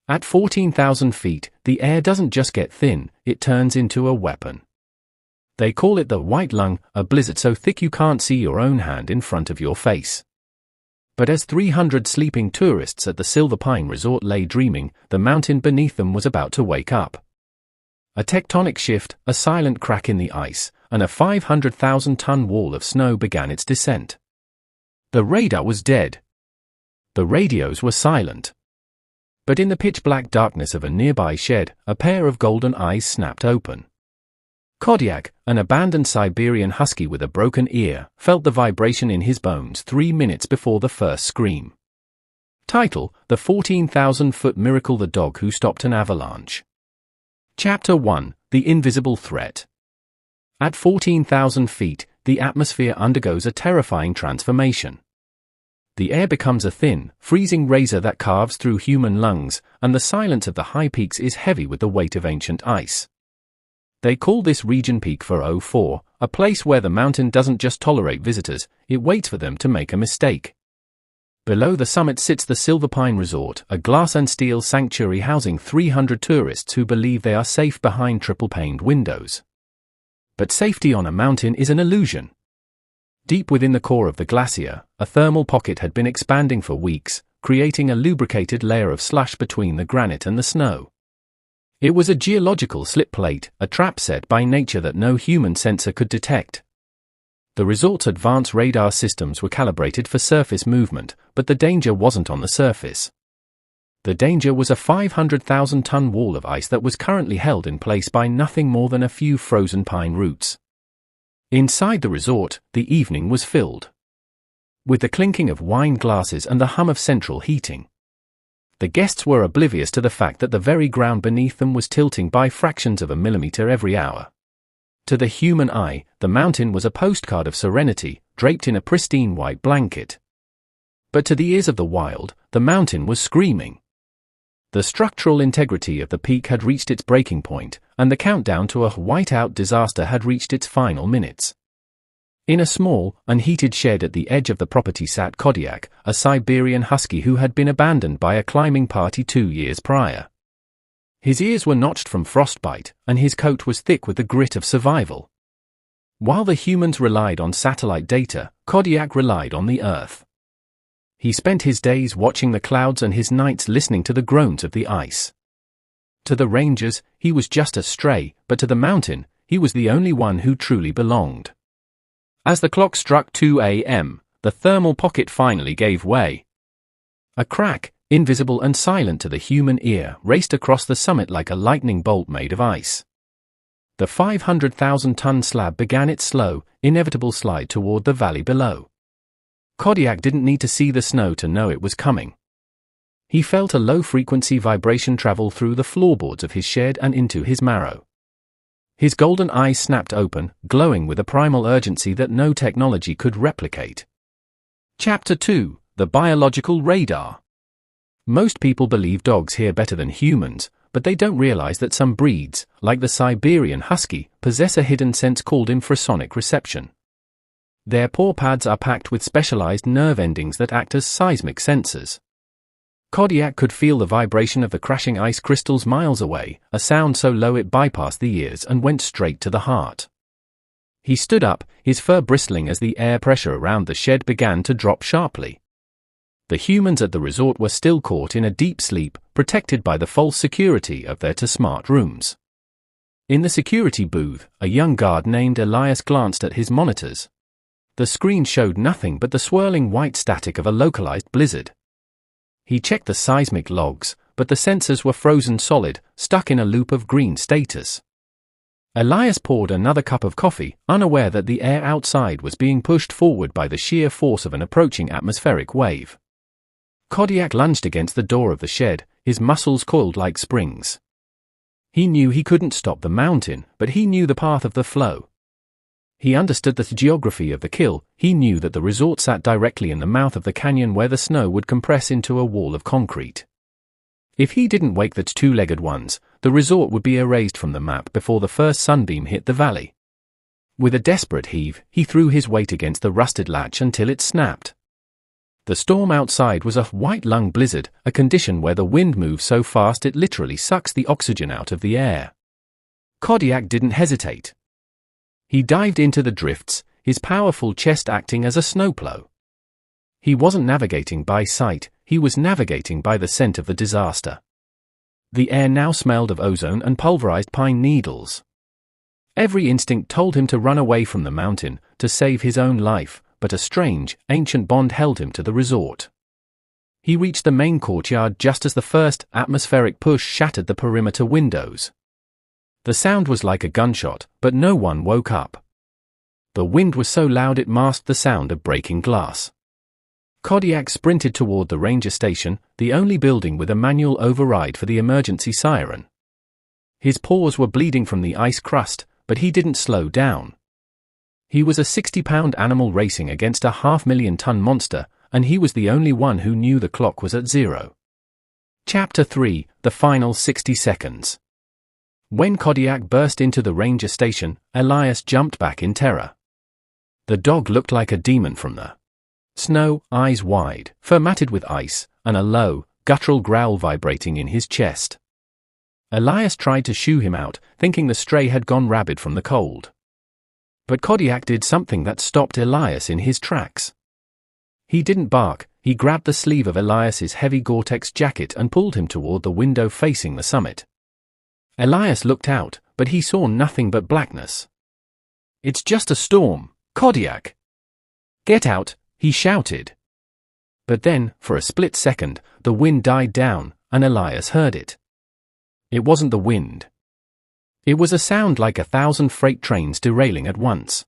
At 14,000 feet, the air doesn't just get thin, it turns into a weapon. They call it the white lung, a blizzard so thick you can't see your own hand in front of your face. But as 300 sleeping tourists at the Silver Pine Resort lay dreaming, the mountain beneath them was about to wake up. A tectonic shift, a silent crack in the ice, and a 500,000-ton wall of snow began its descent. The radar was dead. The radios were silent. But in the pitch-black darkness of a nearby shed, a pair of golden eyes snapped open. Kodiak, an abandoned Siberian Husky with a broken ear, felt the vibration in his bones 3 minutes before the first scream. Title: The 14,000-Foot Miracle, the Dog Who Stopped an Avalanche. Chapter 1: The Invisible Threat. At 14,000 feet, the atmosphere undergoes a terrifying transformation. The air becomes a thin, freezing razor that carves through human lungs, and the silence of the high peaks is heavy with the weight of ancient ice. They call this region Peak 404, a place where the mountain doesn't just tolerate visitors, it waits for them to make a mistake. Below the summit sits the Silver Pine Resort, a glass and steel sanctuary housing 300 tourists who believe they are safe behind triple-paned windows. But safety on a mountain is an illusion. Deep within the core of the glacier, a thermal pocket had been expanding for weeks, creating a lubricated layer of slush between the granite and the snow. It was a geological slip plate, a trap set by nature that no human sensor could detect. The resort's advanced radar systems were calibrated for surface movement, but the danger wasn't on the surface. The danger was a 500,000-ton wall of ice that was currently held in place by nothing more than a few frozen pine roots. Inside the resort, the evening was filled with the clinking of wine glasses and the hum of central heating. The guests were oblivious to the fact that the very ground beneath them was tilting by fractions of a millimeter every hour. To the human eye, the mountain was a postcard of serenity, draped in a pristine white blanket. But to the ears of the wild, the mountain was screaming. The structural integrity of the peak had reached its breaking point, and the countdown to a whiteout disaster had reached its final minutes. In a small, unheated shed at the edge of the property sat Kodiak, a Siberian Husky who had been abandoned by a climbing party 2 years prior. His ears were notched from frostbite, and his coat was thick with the grit of survival. While the humans relied on satellite data, Kodiak relied on the earth. He spent his days watching the clouds and his nights listening to the groans of the ice. To the rangers, he was just a stray, but to the mountain, he was the only one who truly belonged. As the clock struck 2 a.m., the thermal pocket finally gave way. A crack, invisible and silent to the human ear, raced across the summit like a lightning bolt made of ice. The 500,000-ton slab began its slow, inevitable slide toward the valley below. Kodiak didn't need to see the snow to know it was coming. He felt a low-frequency vibration travel through the floorboards of his shed and into his marrow. His golden eyes snapped open, glowing with a primal urgency that no technology could replicate. Chapter 2: The Biological Radar. Most people believe dogs hear better than humans, but they don't realize that some breeds, like the Siberian Husky, possess a hidden sense called infrasonic reception. Their paw pads are packed with specialized nerve endings that act as seismic sensors. Kodiak could feel the vibration of the crashing ice crystals miles away, a sound so low it bypassed the ears and went straight to the heart. He stood up, his fur bristling as the air pressure around the shed began to drop sharply. The humans at the resort were still caught in a deep sleep, protected by the false security of their too-smart rooms. In the security booth, a young guard named Elias glanced at his monitors. The screen showed nothing but the swirling white static of a localized blizzard. He checked the seismic logs, but the sensors were frozen solid, stuck in a loop of green status. Elias poured another cup of coffee, unaware that the air outside was being pushed forward by the sheer force of an approaching atmospheric wave. Kodiak lunged against the door of the shed, his muscles coiled like springs. He knew he couldn't stop the mountain, but he knew the path of the flow. He understood the geography of the kill. He knew that the resort sat directly in the mouth of the canyon where the snow would compress into a wall of concrete. If he didn't wake the two-legged ones, the resort would be erased from the map before the first sunbeam hit the valley. With a desperate heave, he threw his weight against the rusted latch until it snapped. The storm outside was a white lung blizzard, a condition where the wind moves so fast it literally sucks the oxygen out of the air. Kodiak didn't hesitate. He dived into the drifts, his powerful chest acting as a snowplow. He wasn't navigating by sight, he was navigating by the scent of the disaster. The air now smelled of ozone and pulverized pine needles. Every instinct told him to run away from the mountain, to save his own life, but a strange, ancient bond held him to the resort. He reached the main courtyard just as the first atmospheric push shattered the perimeter windows. The sound was like a gunshot, but no one woke up. The wind was so loud it masked the sound of breaking glass. Kodiak sprinted toward the ranger station, the only building with a manual override for the emergency siren. His paws were bleeding from the ice crust, but he didn't slow down. He was a 60-pound animal racing against a 500,000-ton monster, and he was the only one who knew the clock was at zero. Chapter 3: The Final 60 Seconds. When Kodiak burst into the ranger station, Elias jumped back in terror. The dog looked like a demon from the snow, eyes wide, fur matted with ice, and a low, guttural growl vibrating in his chest. Elias tried to shoo him out, thinking the stray had gone rabid from the cold. But Kodiak did something that stopped Elias in his tracks. He didn't bark, he grabbed the sleeve of Elias's heavy Gore-Tex jacket and pulled him toward the window facing the summit. Elias looked out, but he saw nothing but blackness. "It's just a storm, Kodiak! Get out!" he shouted. But then, for a split second, the wind died down, and Elias heard it. It wasn't the wind. It was a sound like 1,000 freight trains derailing at once.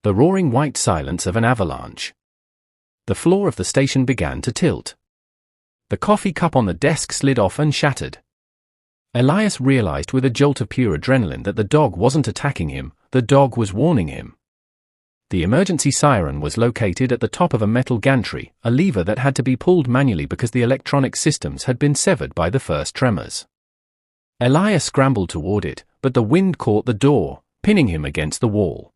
The roaring white silence of an avalanche. The floor of the station began to tilt. The coffee cup on the desk slid off and shattered. Elias realized with a jolt of pure adrenaline that the dog wasn't attacking him, the dog was warning him. The emergency siren was located at the top of a metal gantry, a lever that had to be pulled manually because the electronic systems had been severed by the first tremors. Elias scrambled toward it, but the wind caught the door, pinning him against the wall.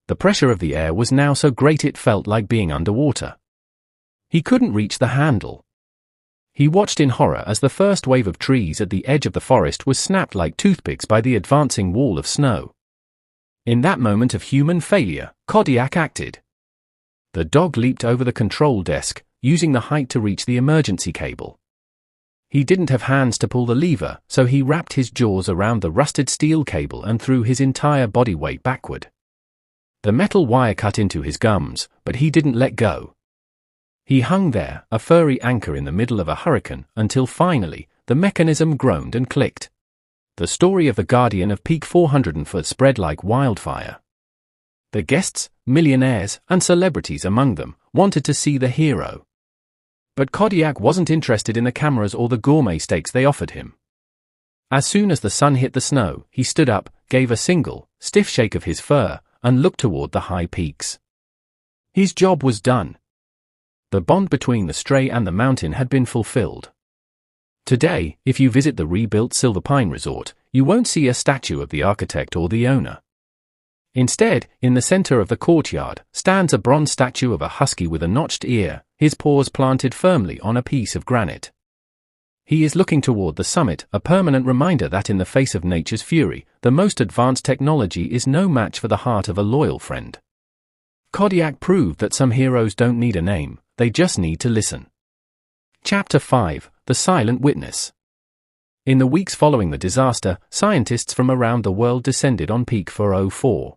The pressure of the air was now so great it felt like being underwater. He couldn't reach the handle. He watched in horror as the first wave of trees at the edge of the forest was snapped like toothpicks by the advancing wall of snow. In that moment of human failure, Kodiak acted. The dog leaped over the control desk, using the height to reach the emergency cable. He didn't have hands to pull the lever, so he wrapped his jaws around the rusted steel cable and threw his entire body weight backward. The metal wire cut into his gums, but he didn't let go. He hung there, a furry anchor in the middle of a hurricane, until finally, the mechanism groaned and clicked. The story of the Guardian of Peak 400-foot spread like wildfire. The guests, millionaires, and celebrities among them, wanted to see the hero. But Kodiak wasn't interested in the cameras or the gourmet steaks they offered him. As soon as the sun hit the snow, he stood up, gave a single, stiff shake of his fur, and looked toward the high peaks. His job was done. The bond between the stray and the mountain had been fulfilled. Today, if you visit the rebuilt Silver Pine Resort, you won't see a statue of the architect or the owner. Instead, in the center of the courtyard, stands a bronze statue of a husky with a notched ear, his paws planted firmly on a piece of granite. He is looking toward the summit, a permanent reminder that in the face of nature's fury, the most advanced technology is no match for the heart of a loyal friend. Kodiak proved that some heroes don't need a name, they just need to listen. Chapter 5: The Silent Witness. In the weeks following the disaster, scientists from around the world descended on Peak 404.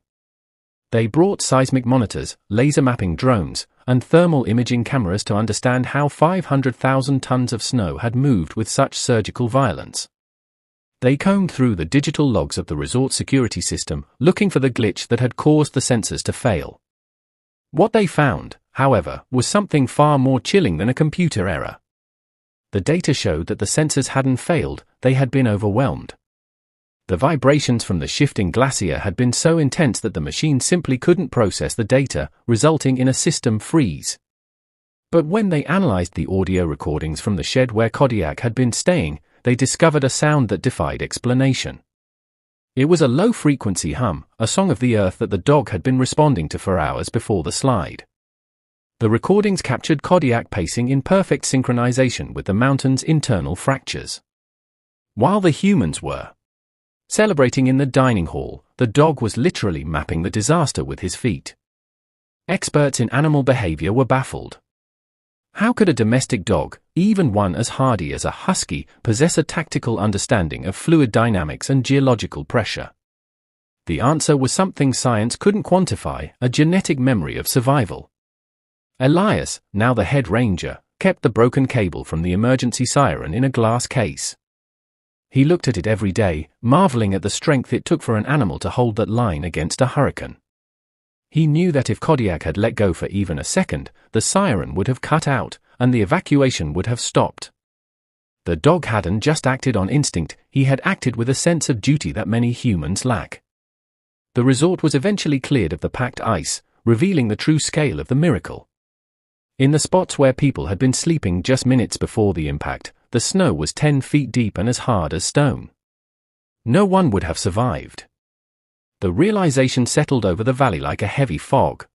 They brought seismic monitors, laser mapping drones, and thermal imaging cameras to understand how 500,000 tons of snow had moved with such surgical violence. They combed through the digital logs of the resort security system, looking for the glitch that had caused the sensors to fail. What they found, however, was something far more chilling than a computer error. The data showed that the sensors hadn't failed, they had been overwhelmed. The vibrations from the shifting glacier had been so intense that the machine simply couldn't process the data, resulting in a system freeze. But when they analyzed the audio recordings from the shed where Kodiak had been staying, they discovered a sound that defied explanation. It was a low-frequency hum, a song of the earth that the dog had been responding to for hours before the slide. The recordings captured Kodiak pacing in perfect synchronization with the mountain's internal fractures. While the humans were celebrating in the dining hall, the dog was literally mapping the disaster with his feet. Experts in animal behavior were baffled. How could a domestic dog, even one as hardy as a husky, possess a tactical understanding of fluid dynamics and geological pressure? The answer was something science couldn't quantify: a genetic memory of survival. Elias, now the head ranger, kept the broken cable from the emergency siren in a glass case. He looked at it every day, marveling at the strength it took for an animal to hold that line against a hurricane. He knew that if Kodiak had let go for even a second, the siren would have cut out, and the evacuation would have stopped. The dog hadn't just acted on instinct, he had acted with a sense of duty that many humans lack. The resort was eventually cleared of the packed ice, revealing the true scale of the miracle. In the spots where people had been sleeping just minutes before the impact, the snow was 10 feet deep and as hard as stone. No one would have survived. The realization settled over the valley like a heavy fog.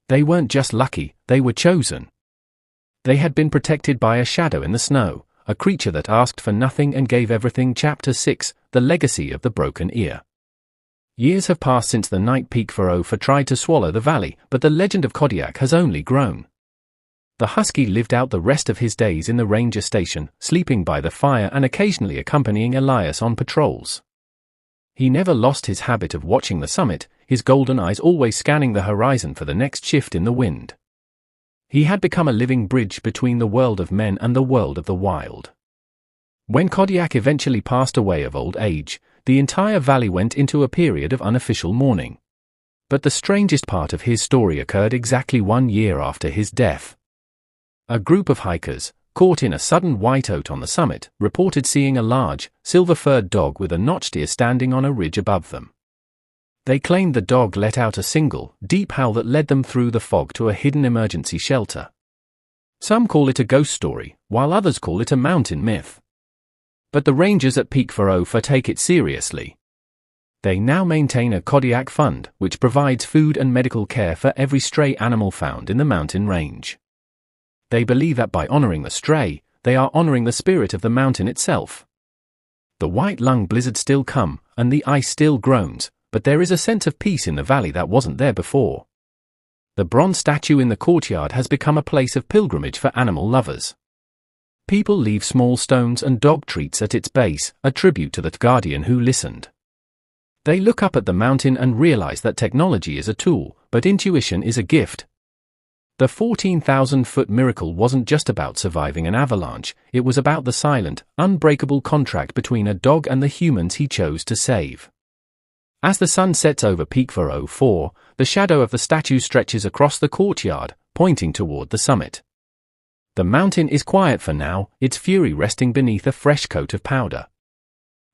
They weren't just lucky, they were chosen. They had been protected by a shadow in the snow, a creature that asked for nothing and gave everything. Chapter 6, The Legacy of the Broken Ear. Years have passed since the night Peak Pharaoh tried to swallow the valley, but the legend of Kodiak has only grown. The husky lived out the rest of his days in the ranger station, sleeping by the fire and occasionally accompanying Elias on patrols. He never lost his habit of watching the summit, his golden eyes always scanning the horizon for the next shift in the wind. He had become a living bridge between the world of men and the world of the wild. When Kodiak eventually passed away of old age, the entire valley went into a period of unofficial mourning. But the strangest part of his story occurred exactly 1 year after his death. A group of hikers, caught in a sudden whiteout on the summit, reported seeing a large, silver-furred dog with a notched ear standing on a ridge above them. They claimed the dog let out a single, deep howl that led them through the fog to a hidden emergency shelter. Some call it a ghost story, while others call it a mountain myth. But the rangers at Peak Pharaoh take it seriously. They now maintain a Kodiak fund, which provides food and medical care for every stray animal found in the mountain range. They believe that by honoring the stray, they are honoring the spirit of the mountain itself. The white lung blizzard still come, and the ice still groans, but there is a sense of peace in the valley that wasn't there before. The bronze statue in the courtyard has become a place of pilgrimage for animal lovers. People leave small stones and dog treats at its base, a tribute to the guardian who listened. They look up at the mountain and realize that technology is a tool, but intuition is a gift. The 14,000-foot miracle wasn't just about surviving an avalanche, it was about the silent, unbreakable contract between a dog and the humans he chose to save. As the sun sets over Peak Pharaoh, the shadow of the statue stretches across the courtyard, pointing toward the summit. The mountain is quiet for now, its fury resting beneath a fresh coat of powder.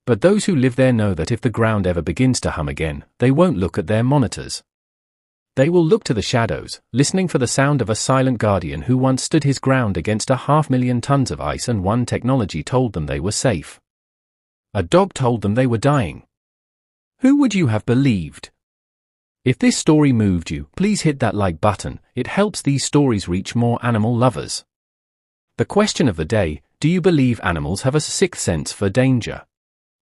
But those who live there know that if the ground ever begins to hum again, they won't look at their monitors. They will look to the shadows, listening for the sound of a silent guardian who once stood his ground against 500,000 tons of ice, and one technology told them they were safe. A dog told them they were dying. Who would you have believed? If this story moved you, please hit that like button, it helps these stories reach more animal lovers. The question of the day: do you believe animals have a sixth sense for danger?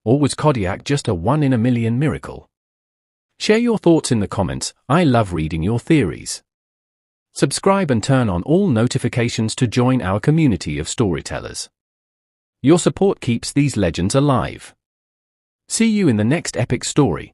Or was Kodiak just a 1 in a million miracle? Share your thoughts in the comments, I love reading your theories. Subscribe and turn on all notifications to join our community of storytellers. Your support keeps these legends alive. See you in the next epic story.